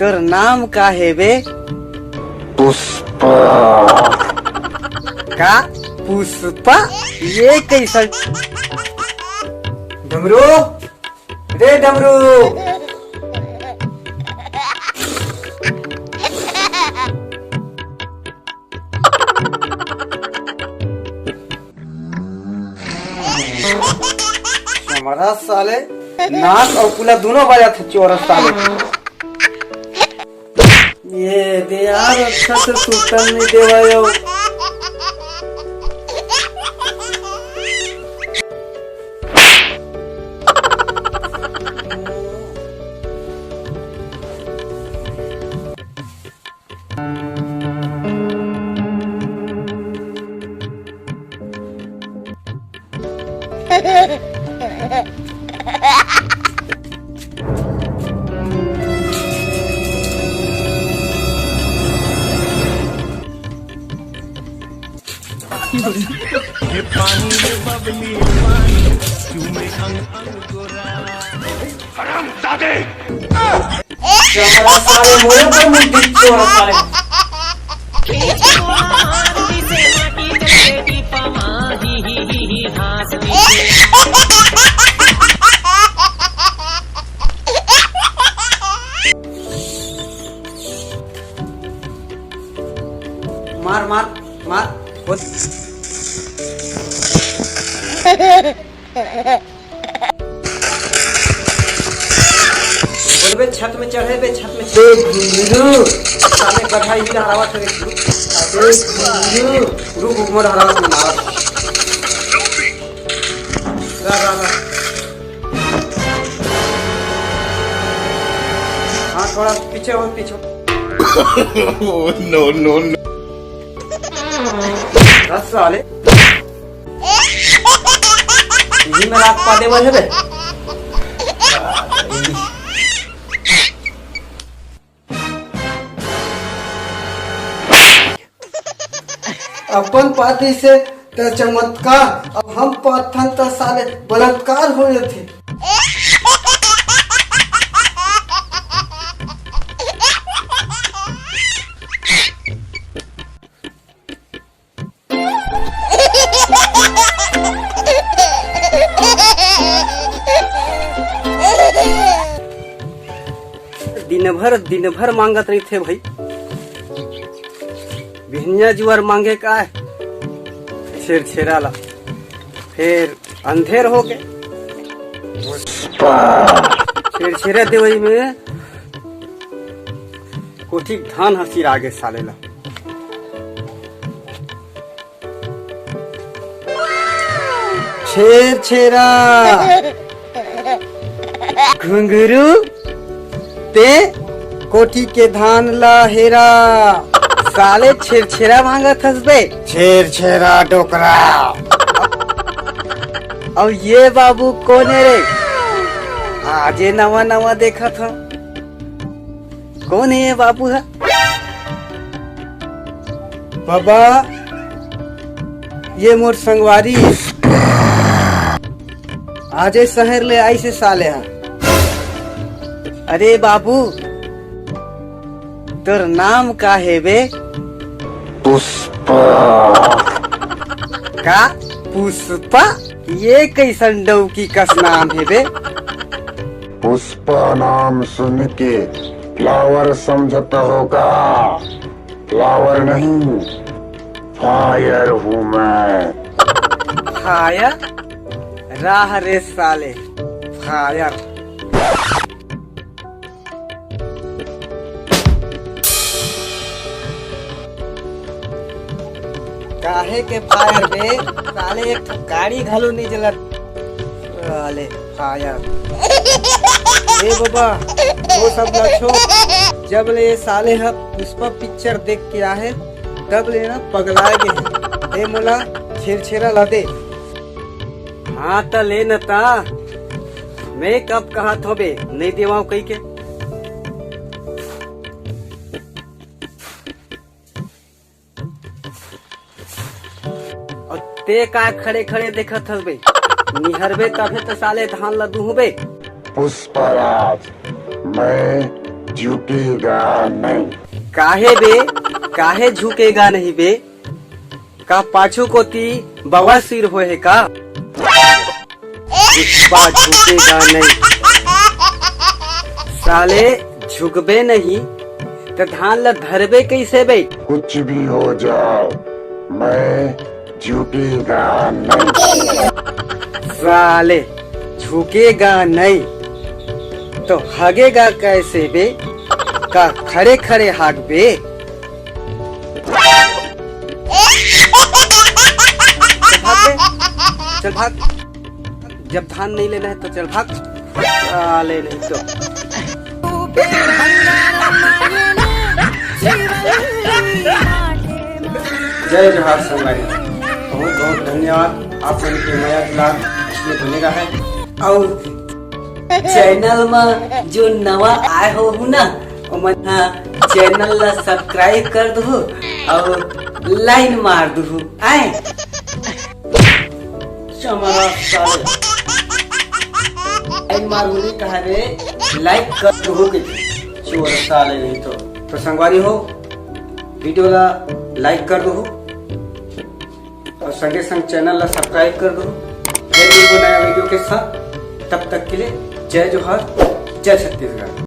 तोर नाम का है बे? पुष्पा। का पुष्पा? ये कैसा? डमरू, रे डमरू। हमारा साले नाक और कुला दोनों बजा थे चौरस साले। ये दे यार, अच्छा से सुतन नहीं देवा यो। ये पानी में बबली पानी चूमे अंग अंग गोरा हरामजादे। हमारा साले मोरे पर मुंह चौरस साले। मार मार मार बोलबे छत में चढ़े बे, छत में घुंगरू साले कढ़ाई भी हरावा थे। घुंगरू रुक मोर हरावा से मारा। रा हाँ थोड़ा पीछे हो, पीछे। No no no. साले ये मेरा आप पादे वाले बे। अपन पाती से त चमत्कार, अब हम पाथन त साले बलात्कार हो थे। दिन भर मांगत रही थे भाई। भिनिया जुआर मांगे का है छेड़ा ला, फिर अंधेर हो गए। छेड़ा देवई में कोठी धान हसीर आगे साले ला। छेड़ा घुंघरू ते कोठी के धान ला हेरा। साले छेड़ा मांगत हस बे। छेरा डोकरा। और ये बाबू कौन है रे? आजे नवा नवा देखा था। कौन है ये बाबू है? बाबा ये मोर संगवारी आजे शहर ले आई से साले है। अरे बाबू तोर नाम का है बे? पुष्पा। का पुष्पा? ये कैसन डौकी कस नाम है बे? पुष्पा नाम सुन के फ्लावर समझता होगा। फ्लावर नहीं, फायर हूँ मैं। फायर? राह रे साले फायर। काहे के फायर बे? साले एक गाड़ी घालू नहीं जला। साले फायर। ए बाबा वो सब ना छोड़। जब ले साले हम पुष्पा पिक्चर देख के आए तब ले ना पगला गए। ए मोला छेड़ा ला दे। हाँ तो ले न ता। मैं कब कहा था बे नहीं देवाओ कही के। ते का खड़े खड़े देखत हस बे? निहरबे तबे तो साले धान ला दूहबे। पुष्पराज, मैं झुकेगा नहीं। काहे बे, काहे झुकेगा नहीं बे? का पाछू कोती बवासीर होए है का? इस बार झुकेगा नहीं। साले झुकबे नहीं तो धान ला धरबे कैसे बे? कुछ भी हो जाओ, मैं झुकेगा नहीं। साले झुकेगा नहीं तो हगेगा कैसे बे? का खड़े खड़े हाग बे? चल भाग, जब धान नहीं लेना है तो चल भाग। साले नहीं तो जय जोहार संगवारी, बहुत बहुत धन्यवाद आप लोगों के नया ब्लॉग इसमें बनेगा है। और चैनल में जो नवा आए हो ना, चैनल ला सब्सक्राइब कर दो और लाइन मार दो। आए चमरा साले लाइन मार बोली कहा रे, लाइक कर दो के चोर साले नहीं तो संगवारी हो, वीडियो ला लाइक कर दो और संगे संग चैनल ला सब्सक्राइब कर दो। फिर नया वीडियो के साथ, तब तक के लिए जय जोहार, जय छत्तीसगढ़।